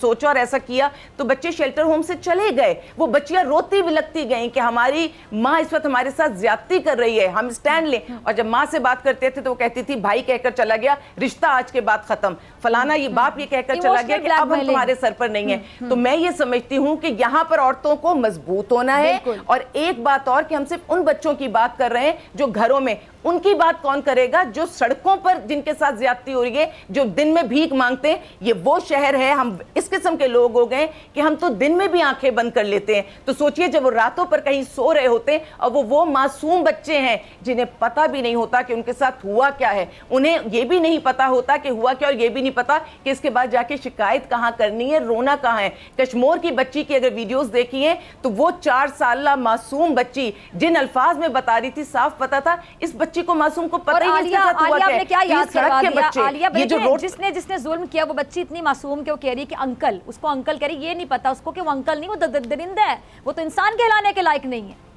سوچا اور ایسا کیا تو بچے شیلٹر ہوم سے چلے گئے. وہ بچیاں روتی بلکتی گئیں کہ ہماری ماں اس وقت ہمارے ساتھ زیادتی کر رہی ہے, ہم سٹینڈ لیں. اور جب ماں سے بات کرتے تھے تو وہ کہتی تھی بھائی کہہ کر چلا گیا, رشتہ آج کے بعد ختم, فلانا یہ باپ یہ کہہ کر چلا گیا کہ اب ہم تمہارے سر پر نہیں ہیں. تو میں یہ سمجھتی ہوں کہ یہاں پر عورتوں کو مضبوط ہونا ہے. اور ایک بات اور کہ ہم صرف ان بچوں کی بات کر رہے ہیں جو گھروں میں, ان کی بات کون کرے گا جو سڑکوں پر جن کے ساتھ زیادتی ہو رہی ہے, جو دن میں بھیک مانگتے ہیں. یہ وہ شہر ہے, ہم اس قسم کے لوگ ہو گئے کہ ہم تو دن میں بھی آنکھیں بند کر لیتے ہیں. تو سوچئے جب وہ راتوں پر کہیں سو رہے ہوتے ہیں اور وہ معصوم بچے ہیں جنہیں پتہ بھی نہیں ہوتا کہ ان کے ساتھ ہوا کیا ہے, انہیں یہ بھی نہیں پتا ہوتا کہ ہوا کیا, اور یہ بھی نہیں پتا کہ اس کے بعد جا کے شکایت کہاں کرنی ہے, رونا کہاں ہے. کشمور کی بچی کی اگر ویڈیوز دیکھی ہیں تو وہ 4 سالہ معصوم بچی جن الفاظ میں بتا رہی تھی, صاف پتا تھا اس بچی کو, معصوم کو پتہ ہی نہیں چلتا ہوا کیا ہے. یہ سڑک کے بچے, جس نے ظلم کیا وہ بچی اتنی معصوم کہ وہ کہہ رہی کہ انکل, اس کو انکل کہہ رہی, یہ نہیں پتا اس کو کہ وہ انکل نہیں, وہ درندہ ہے, وہ تو انسان کہلانے کے لائق نہیں ہے.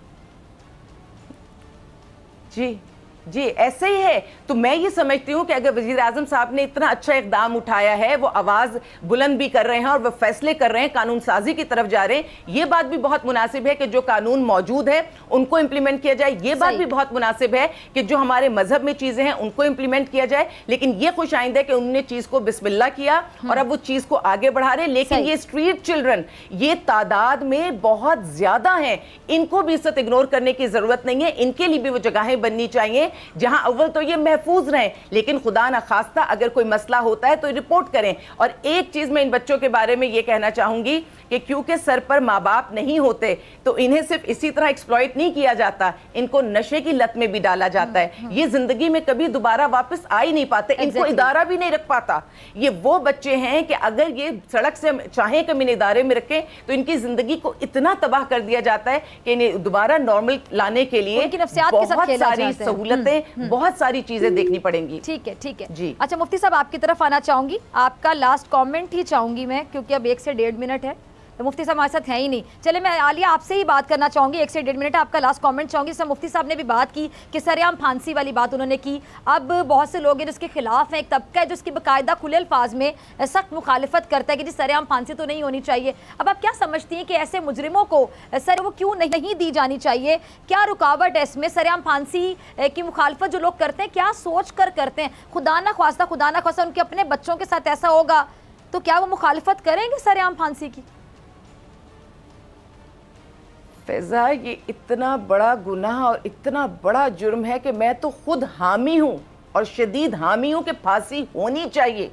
جی ایسے ہی ہے. تو میں یہ سمجھتی ہوں کہ اگر وزیر اعظم صاحب نے اتنا اچھا اقدام اٹھایا ہے, وہ آواز بلند بھی کر رہے ہیں اور وہ فیصلے کر رہے ہیں, قانون سازی کی طرف جا رہے ہیں, یہ بات بھی بہت مناسب ہے کہ جو قانون موجود ہے ان کو امپلیمنٹ کیا جائے. یہ بات بھی بہت مناسب ہے کہ جو ہمارے مذہب میں چیزیں ہیں ان کو امپلیمنٹ کیا جائے. لیکن یہ خوش آئند ہے کہ انہوں نے چیز کو بسم اللہ کیا اور اب وہ چیز کو آگے بڑھا رہے ہیں. لیکن یہ اسٹریٹ چلڈرن, یہ تعداد میں بہت زیادہ ہیں, ان کو بھی اس وقت اگنور کرنے کی ضرورت نہیں ہے. ان کے لیے بھی وہ جگہیں بننی چاہیے جہاں اول تو یہ محفوظ رہیں, لیکن خدا نخواستہ اگر کوئی مسئلہ ہوتا ہے تو رپورٹ کریں. اور ایک چیز میں ان بچوں کے بارے میں یہ کہنا چاہوں گی کہ کیونکہ سر پر ماں باپ نہیں ہوتے تو انہیں صرف اسی طرح ایکسپلوئٹ نہیں کیا جاتا, ان کو نشے کی لت میں بھی ڈالا جاتا ہے. یہ زندگی میں کبھی دوبارہ واپس آ ہی نہیں پاتے, ان کو ادارہ بھی نہیں رکھ پاتا. یہ وہ بچے ہیں کہ اگر یہ سڑک سے چاہیں کہ ہم انہیں ادارے میں رکھیں تو ان کی زندگی کو اتنا تباہ کر دیا جاتا ہے کہ انہیں دوبارہ نارمل لانے کے لیے بہت ساری سہولتیں, بہت ساری چیزیں دیکھنی پڑیں گی. ٹھیک ہے جی. اچھا مفتی صاحب آپ کی طرف آنا چاہوں گی, آپ کا لاسٹ کامنٹ ہی چاہوں گی میں, کیونکہ اب 1 سے 1.5 منٹ ہے. مفتی صاحب ہمارے ساتھ ہیں ہی نہیں. چلے میں عالیہ آپ سے ہی بات کرنا چاہوں گی, 1 سے 1.5 منٹ آپ کا لاسٹ کامنٹ چاہوں گی. اس میں مفتی صاحب نے بھی بات کی کہ سرعام پھانسی والی بات انہوں نے کی. اب بہت سے لوگ ہیں جو اس کے خلاف ہیں, ایک طبقہ ہے جو اس کی باقاعدہ کھلے الفاظ میں سخت مخالفت کرتا ہے کہ جی سرعام پھانسی تو نہیں ہونی چاہیے. اب آپ کیا سمجھتی ہیں کہ ایسے مجرموں کو سر وہ کیوں نہیں دی جانی چاہیے؟ کیا رکاوٹ ہے اس میں؟ سرعام پھانسی کی مخالفت جو لوگ کرتے ہیں کیا سوچ کر کرتے ہیں؟ خدا نہ خواستہ ان کے اپنے بچوں کے ساتھ ایسا ہوگا تو کیا وہ مخالفت کریں گے سرعام پھانسی کی؟ فیضا, یہ اتنا بڑا گناہ اور اتنا بڑا جرم ہے کہ میں تو خود حامی ہوں اور شدید حامی ہوں کہ پھانسی ہونی چاہیے.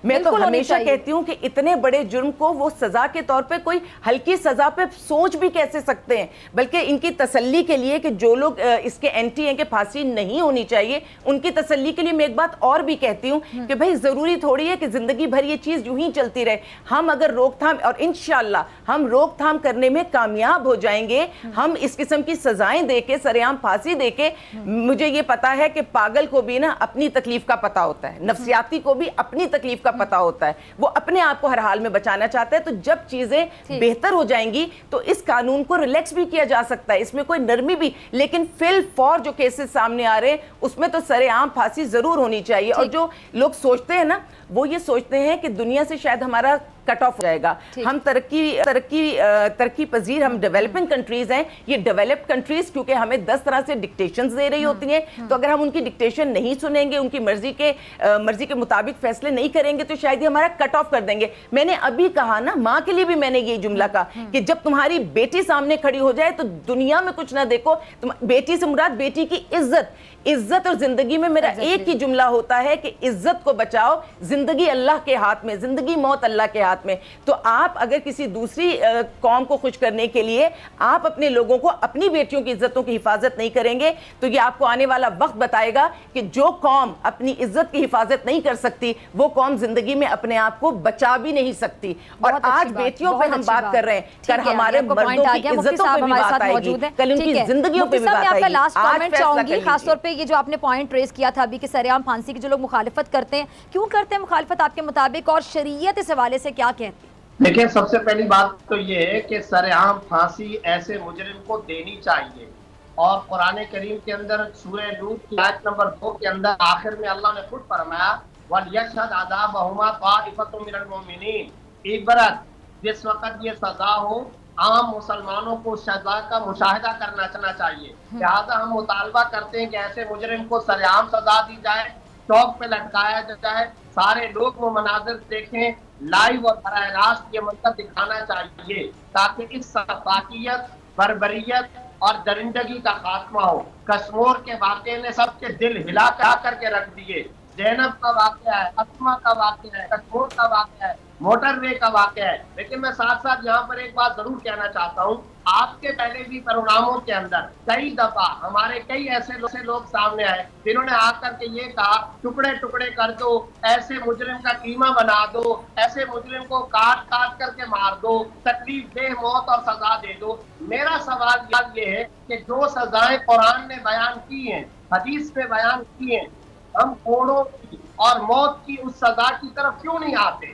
میں تو ہمیشہ کہتی ہوں کہ اتنے بڑے جرم کو وہ سزا کے طور پہ کوئی ہلکی سزا پہ سوچ بھی کیسے سکتے ہیں, بلکہ ان کی تسلی کے لیے کہ جو لوگ اس کے اینٹی ہیں کہ پھانسی نہیں ہونی چاہیے, ان کی تسلی کے لیے میں ایک بات اور بھی کہتی ہوں کہ بھائی ضروری تھوڑی ہے کہ زندگی بھر یہ چیز یوں ہی چلتی رہے. ہم اگر روک تھام, اور انشاءاللہ ہم روک تھام کرنے میں کامیاب ہو جائیں گے, ہم اس قسم کی سزائیں دے کے, سرعام پھانسی دے کے, مجھے یہ پتا ہے کہ پاگل کو بھی نا اپنی تکلیف کا پتہ ہوتا ہے, نفسیاتی کو بھی اپنی تکلیف کا پتہ ہوتا ہے, وہ اپنے آپ کو ہر حال میں بچانا چاہتا ہے. تو جب چیزیں بہتر ہو جائیں گی تو اس قانون کو ریلیکس بھی کیا جا سکتا ہے, اس میں کوئی نرمی بھی, لیکن فل فور جو کیسز سامنے آ رہے ہیں اس میں تو سرعام پھانسی ضرور ہونی چاہیے. اور جو لوگ سوچتے ہیں نا, وہ یہ سوچتے ہیں کہ دنیا سے شاید ہمارا کٹ آف ہو جائے گا, ہم ترقی پذیر, ہم ڈیولپنگ کنٹریز ہیں, یہ ڈیولپڈ کنٹریز کیونکہ ہمیں 10 طرح سے ڈکٹیشنز دے رہی ہوتی ہیں, تو اگر ہم ان کی ڈکٹیشن نہیں سنیں گے, ان کی مرضی کے مطابق فیصلے نہیں کریں گے تو شاید یہ ہمارا کٹ آف کر دیں گے. میں نے ابھی کہا نا, ماں کے لیے بھی میں نے یہ جملہ کہا کہ جب تمہاری بیٹی سامنے کھڑی ہو جائے تو دنیا میں کچھ نہ دیکھو, بیٹی سے مراد بیٹی کی عزت اور زندگی میں میرا ایک ہی جملہ ہوتا ہے کہ عزت کو بچاؤ, زندگی اللہ کے ہاتھ میں, زندگی موت اللہ کے ہاتھ میں. تو آپ اگر کسی دوسری قوم کو خوش کرنے کے لیے آپ اپنے لوگوں کو, اپنی بیٹیوں کی عزتوں کی حفاظت نہیں کریں گے تو یہ آپ کو آنے والا وقت بتائے گا کہ جو قوم اپنی عزت کی حفاظت نہیں کر سکتی وہ قوم زندگی میں اپنے آپ کو بچا بھی نہیں سکتی. اور آج بیٹیوں پہ ہم بات کر رہے ہیں, کل ہمارے مردوں کی عزتوں پہ بھی بات آئے گی, کل ان کی زندگیوں پہ بھی بات آئے گی. لاسٹ کامنٹ چاہوں گی, خاص طور پہ یہ جو آپ نے پوائنٹ ریز کیا تھا ابھی کہ سرعام پھانسی کی جو لوگ مخالفت کرتے ہیں, کیوں کرتے ہیں مخالفت آپ کے مطابق, اور شریعت اس حوالے سے کیا کہتی ہے؟ دیکھیں, سب سے پہلی بات تو یہ ہے کہ سرعام پھانسی ایسے مجرم کو دینی چاہیے, اور قرآن کریم کے اندر سورہ لوط کی آیت نمبر 2 کے اندر آخر میں اللہ نے خود فرمایا وَلْيَشْهَدْ عَذَابَهُمَا طَائِفَةٌ مِّنَ الْمُؤْمِنِينَ. عبرت, جس وقت یہ سزا ہو عام مسلمانوں کو سزا کا مشاہدہ کرنا چاہیے. لہٰذا ہم مطالبہ کرتے ہیں کہ ایسے مجرم کو سرعام سزا دی جائے, چوک پہ لٹکایا جائے, سارے لوگ وہ مناظر دیکھیں, لائیو اور براہ راست یہ منظر دکھانا چاہیے تاکہ اس سفاکیت, بربریت اور درندگی کا خاتمہ ہو. کشمور کے واقعے نے سب کے دل ہلا کر کے رکھ دیے. زینب کا واقعہ ہے, اسما کا واقعہ ہے, کشمور کا واقعہ ہے, موٹر وے کا واقعہ ہے. لیکن میں ساتھ ساتھ یہاں پر ایک بات ضرور کہنا چاہتا ہوں, آپ کے پہلے بھی پروگراموں کے اندر کئی دفعہ ہمارے کئی ایسے لوگ سامنے آئے جنہوں نے آ کر کے یہ کہا ٹکڑے ٹکڑے کر دو, ایسے مجرم کا قیمہ بنا دو, ایسے مجرم کو کاٹ کر کے مار دو, تکلیف دہ موت اور سزا دے دو. میرا سوال یہ ہے کہ جو سزائیں قرآن نے بیان کی ہیں, حدیث میں بیان کی ہیں, ہم کوڑوں کی اور موت کی اس سزا کی طرف کیوں نہیں آتے؟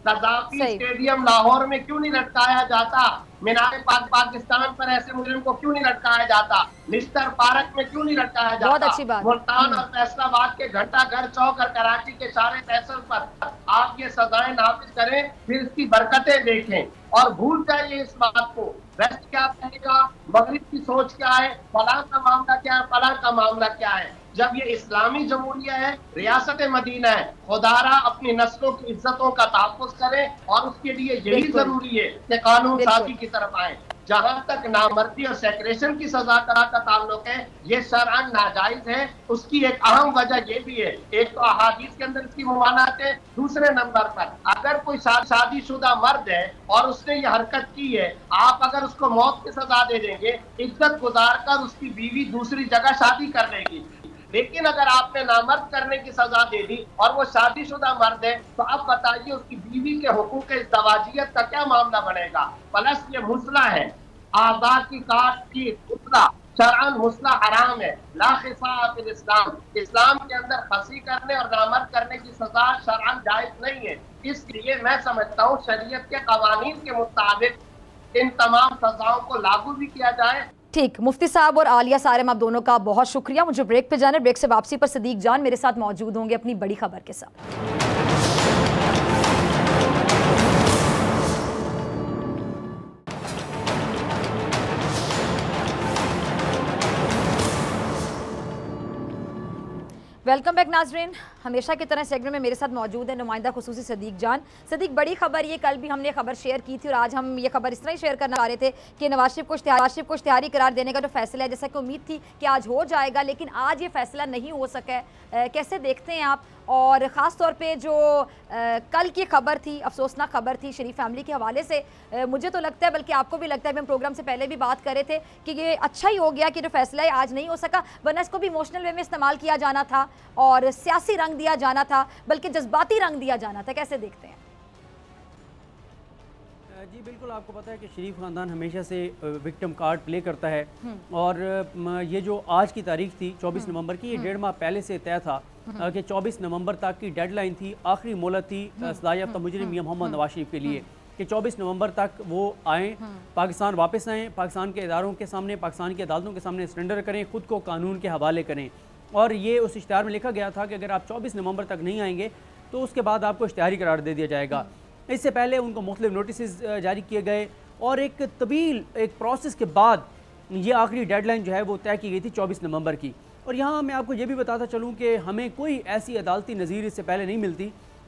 قذافی اسٹیڈیم لاہور میں کیوں نہیں لٹکایا جاتا؟ مینار پاکستان پر ایسے مجرم کو کیوں نہیں لٹکایا جاتا؟ لسٹر پارک میں کیوں نہیں لٹکایا جاتا؟ ملتان اور فیصل آباد کے گھنٹہ گھر چوک اور کراچی کے شارع فیصل پر آپ یہ سزائیں نافذ کریں, پھر اس کی برکتیں دیکھیں اور بھول جائیے اس بات کو. ویسٹ کیا کہے گا, مغرب کی سوچ کیا ہے, فلاں کا معاملہ کیا ہے, فلاں کا معاملہ کیا ہے. جب یہ اسلامی جمہوریہ ہے, ریاست مدینہ ہے, خدارا اپنی نسلوں کی عزتوں کا تحفظ کریں, اور اس کے لیے یہی ضروری ہے کہ قانون سازی کی طرف آئیں. جہاں تک نامردی اور سیکریشن کی سزا کا تعلق ہے, یہ شرعاً ناجائز ہے. اس کی ایک اہم وجہ یہ بھی ہے, ایک تو احادیث کے اندر اس کی ممانعت ہے, دوسرے نمبر پر اگر کوئی شادی شدہ مرد ہے اور اس نے یہ حرکت کی ہے, آپ اگر اس کو موت کی سزا دے دیں گے, عزت گزار کر اس کی بیوی دوسری جگہ شادی کر لے گی. لیکن اگر آپ نے نامرد کرنے کی سزا دے دی اور وہ شادی شدہ مرد ہے, تو اب بتائیے اس کی بیوی کے حقوق ازدواجیت کا کیا معاملہ بنے گا؟ پلس یہ مسئلہ ہے, اعضاء کی کاٹ کی مسئلہ, شرعاً مسئلہ حرام ہے. لا خصاء فی الاسلام, اسلام کے اندر خصی کرنے اور نامرد کرنے کی سزا شرعاً جائز نہیں ہے. اس لیے میں سمجھتا ہوں شریعت کے قوانین کے مطابق ان تمام سزاؤں کو لاگو بھی کیا جائے. ٹھیک, مفتی صاحب اور عالیہ سارم آپ دونوں کا بہت شکریہ. مجھے بریک پہ جانا ہے, بریک سے واپسی پر صدیق جان میرے ساتھ موجود ہوں گے اپنی بڑی خبر کے ساتھ. वेलकम बैक नाजरीन। हमेशा की तरह सेगमेंट में मेरे साथ मौजूद है नुमाइंदा खुसूसी सदीक जान। सदीक, बड़ी खबर ये, कल भी हमने खबर शेयर की थी और आज हम ये खबर इस तरह ही शेयर करना चाह रहे थे कि नवाज शरीफ को इश्तिहारी करार देने का जो फैसला है, जैसा कि उम्मीद थी कि आज हो जाएगा, लेकिन आज ये फैसला नहीं हो सका है। कैसे देखते हैं आप? और ख़ास तौर पे जो कल की खबर थी, अफसोसनाक खबर थी शरीफ फैमिली के हवाले से, मुझे तो लगता है, बल्कि आपको भी लगता है, हम प्रोग्राम से पहले भी बात कर रहे थे कि ये अच्छा ही हो गया कि जो फैसला है आज नहीं हो सका, वरना इसको भी इमोशनल वे में इस्तेमाल किया जाना था और सियासी रंग दिया जाना था, बल्कि जज्बाती रंग दिया जाना था। कैसे देखते हैं? जी बिल्कुल, आपको पता है कि शरीफ ख़ानदान हमेशा से विक्टिम कार्ड प्ले करता है और ये जो आज की तारीख थी 24 नवंबर की, ये 1.5 माह पहले से तय था कि 24 नवंबर तक की डेडलाइन थी, आखिरी मोहलत थी सज़ा-याफ्ता मुजरिम मियां मोहम्मद नवाज शरीफ के लिए कि 24 नवंबर तक वो आएँ, पाकिस्तान वापस आएँ, पाकिस्तान के इदारों के सामने, पाकिस्तान की अदालतों के सामने सरेंडर करें, ख़ुद को कानून के हवाले करें। और ये उस इश्तिहार में लिखा गया था कि अगर आप 24 नवंबर तक नहीं आएंगे तो उसके बाद आपको इश्तिहारी करार दे दिया जाएगा। इससे पहले उनको मुख्तलिफ नोटिस जारी किए गए और एक तवील एक प्रोसेस के बाद ये आखिरी डेडलाइन जो है वो तय की गई थी 24 नवंबर की। और यहाँ मैं आपको ये भी बताता चलूँ कि हमें कोई ऐसी अदालती नज़ीर इससे पहले नहीं मिलती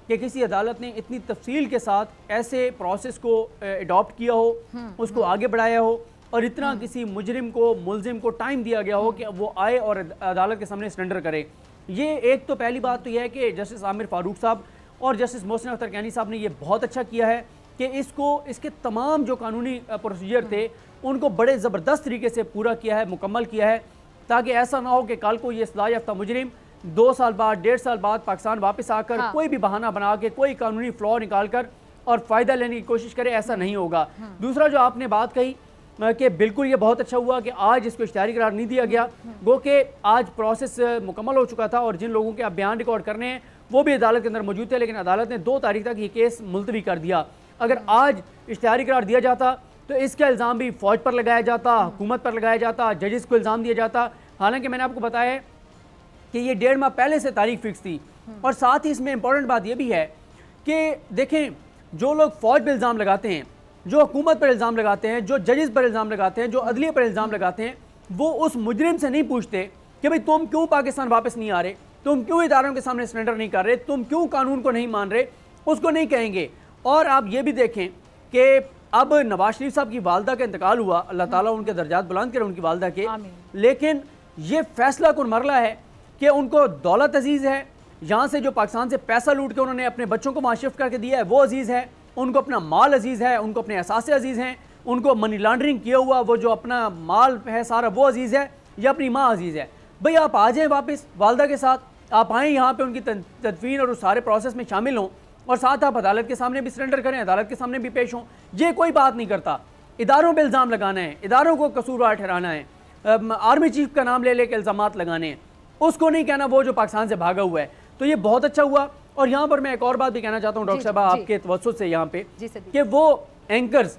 कि किसी अदालत ने इतनी तफसील के साथ ऐसे प्रोसेस को अडॉप्ट किया हो, उसको आगे बढ़ाया हो और इतना किसी मुजरिम को, मुलजिम को टाइम दिया गया हो कि वो आए और अदालत के सामने सरेंडर करे। ये एक तो पहली बात तो यह है कि जस्टिस आमिर फारूक साहब और जस्टिस मोहसिन अख्तर कैनी साहब ने ये बहुत अच्छा किया है कि इसके तमाम जो कानूनी प्रोसीजर थे उनको बड़े ज़बरदस्त तरीके से पूरा किया है, मुकम्मल किया है, ताकि ऐसा ना हो कि कल को ये सज़ा-याफ्ता मुजरिम 2 साल बाद, 1.5 साल बाद पाकिस्तान वापस आकर कोई भी बहाना बना के, कोई कानूनी फ्लॉ निकाल कर और फ़ायदा लेने की कोशिश करे। ऐसा नहीं होगा। दूसरा जो आपने बात कही कि बिल्कुल ये बहुत अच्छा हुआ कि आज इसको इश्तिहारी करार नहीं दिया गया, गो कि आज प्रोसेस मुकम्मल हो चुका था और जिन लोगों के अब बयान रिकॉर्ड करने हैं वो भी अदालत के अंदर मौजूद थे, लेकिन अदालत ने 2 तारीख तक ये केस मुलतवी कर दिया। अगर आज इश्तिहारी करार दिया जाता तो इसका इल्ज़ाम भी फ़ौज पर लगाया जाता, हुकूमत पर लगाया जाता, जजेस को इल्ज़ाम दिया जाता। हालांकि मैंने आपको बताया है कि ये 1.5 माह पहले से तारीख फिक्स थी। और साथ ही इसमें इंपॉर्टेंट बात यह भी है कि देखें, जो लोग फ़ौज पर इल्ज़ाम लगाते हैं, जो हुकूमत पर इल्ज़ाम लगाते हैं, जो जजेस पर इल्ज़ाम लगाते हैं, जो अदलिया पर इल्ज़ाम लगाते हैं, वो उस मुजरिम से नहीं पूछते कि भाई तुम क्यों पाकिस्तान वापस नहीं आ रहे, तुम क्यों इदारों के सामने सरेंडर नहीं कर रहे, तुम क्यों कानून को नहीं मान रहे, उसको नहीं कहेंगे। और आप ये भी देखें कि अब नवाज शरीफ साहब की वालदा का इंतकाल हुआ, अल्लाह ताला उनके दर्जात बुलंद करे उनकी वालदा के, लेकिन ये फैसला कुन मरला है कि उनको दौलत अजीज़ है, यहाँ से जो पाकिस्तान से पैसा लूट के उन्होंने अपने बच्चों को वहाँ शिफ्ट करके दिया है वो अजीज़ है, उनको अपना माल अजीज़ है, उनको अपने असासे अजीज़ हैं, उनको मनी लॉन्ड्रिंग किया हुआ वो जो अपना माल है सारा वो अजीज़ है, या अपनी माँ अजीज़ है। भाई आप आ जाएँ वापस वालदा के साथ, आप आएँ यहाँ पे उनकी तदफीन और उस सारे प्रोसेस में शामिल हों और साथ आप अदालत के सामने भी सरेंडर करें, अदालत के सामने भी पेश हों। ये कोई बात नहीं करता। इदारों पे इल्ज़ाम लगाना है, इदारों को कसूरवार ठहराना है, आर्मी चीफ का नाम ले लेके इल्ज़ामात लगाने हैं, उसको नहीं कहना वो जो पाकिस्तान से भागा हुआ है। तो ये बहुत अच्छा हुआ। और यहाँ पर मैं एक और बात भी कहना चाहता हूँ डॉक्टर साहब आपके तवज्जुह से यहाँ पे कि वो एंकर्स,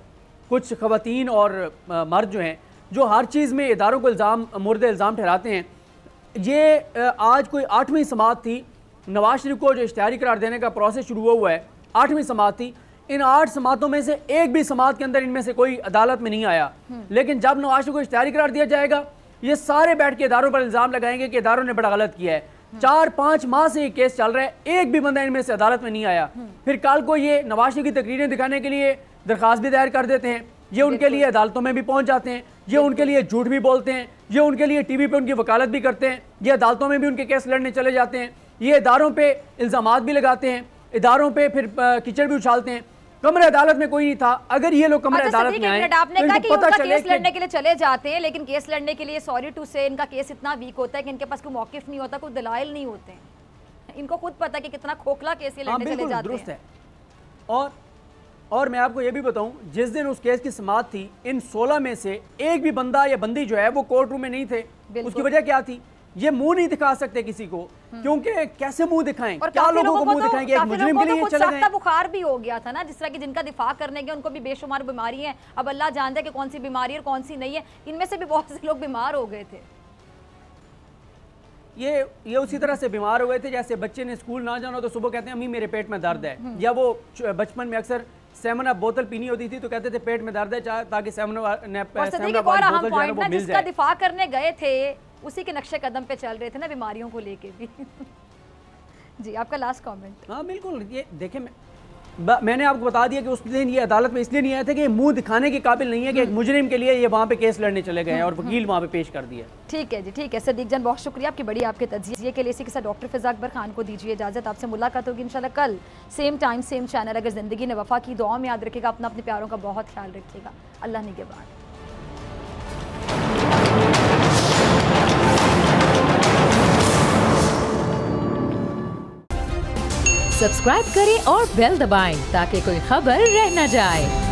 कुछ ख़वातीन और मर्द जो हैं, जो हर चीज़ में इदारों को मुर्द इल्ज़ाम ठहराते हैं। ये आज कोई 8वीं समात थी, नवाज शरीफ को जो इश्तिहारी करार देने का प्रोसेस शुरू हुआ है, 8वीं समात थी। इन 8 समातों में से एक भी समात के अंदर इनमें से कोई अदालत में नहीं आया, लेकिन जब नवाज शरीफ को इश्तिहारी करार दिया जाएगा, ये सारे बैठ के इदारों पर इल्ज़ाम लगाएंगे कि इदारों ने बड़ा गलत किया है। 4-5 माह से ये केस चल रहा है, एक भी बंदा इनमें से अदालत में नहीं आया। फिर कल को ये नवाज शरीफ की तकरीरें दिखाने के लिए दरख्वास्त भी दायर कर देते हैं, ये उनके लिए अदालतों में भी पहुंच जाते हैं, ये उनके लिए झूठ भी बोलते हैं, ये उनके लिए टीवी पे उनकी वकालत भी करते हैं, ये अदालतों में भी उनके केस लड़ने चले जाते हैं, ये इदारों पे इल्ज़ामात भी लगाते हैं, इदारों पे फिर कीचड़ भी उछालते हैं। कमरे अदालत में कोई नहीं था। अगर ये लोग कमरे अदालत में आए, आपने कहा कि उनका केस लड़ने के लिए चले जाते हैं, लेकिन केस लड़ने के लिए सॉरी टू से इनका केस इतना वीक होता है कि इनके पास कोई मौक़िफ़ नहीं होता, कोई दलाइल नहीं होते हैं। इनको खुद पता है कि कितना खोखला केस ये लड़ने चले जाते हैं। और मैं आपको ये भी बताऊं, जिस दिन उस केस की समाअत थी, इन 16 में से एक भी बंदा या बंदी जो है वो कोर्ट रूम में नहीं थे। उसकी वजह क्या थी? ये मुंह नहीं दिखा सकते किसी को, क्योंकि कैसे मुंह दिखाएं, क्या लोगों को मुंह दिखाएंगे? एक मुजरिम के लिए चले गए। बुखार भी हो गया था ना, जिस तरह की जिनका दिफा करने के उनको भी बेशुमार बीमारी है। अब अल्लाह जानता है कि कौन सी बीमारी है और कौन सी नहीं है। इनमें से भी बहुत से लोग बीमार हो गए थे। ये उसी तरह से बीमार हो गए थे जैसे बच्चे ने स्कूल ना जाना तो सुबह कहते हैं अम्मी मेरे पेट में दर्द है, या वो बचपन में अक्सर सेवन अप बोतल पीनी होती थी तो कहते थे पेट में दर्द है ताकि सेवन अप बोतल जो है वो मिल जाए। जिसका दिफा करने गए थे اسی کے نقشے قدم پہ چل رہے تھے نا بیماریوں کو لے کے بھی. جی آپ کا لاسٹ کامنٹ. ہاں بالکل, یہ دیکھیں میں نے آپ کو بتا دیا کہ اس دن یہ عدالت میں اس لیے نہیں آئے تھے کہ منہ دکھانے کے قابل نہیں ہے کہ ایک مجرم کے لیے یہ وہاں پہ کیس لڑنے چلے گئے ہیں اور وکیل وہاں پہ پیش کر دیا. ٹھیک ہے جی, ٹھیک ہے. صدیق جان بہت شکریہ آپ کی بڑی آپ کے تجزیے کے لیے. اسی کے ساتھ ڈاکٹر فضا اکبر خان کو دیجیے اجازت. آپ سے ملاقات ہوگی انشاءاللہ کل سیم ٹائم سیم چینل. اگر زندگی نے وفا کی, دعا میں یاد رکھے گا, اپنا اپنے پیاروں کا بہت خیال رکھیے گا. اللہ نگہبان. سبسکرائب کریں اور بیل دبائیں تاکہ کوئی خبر رہ نہ جائے.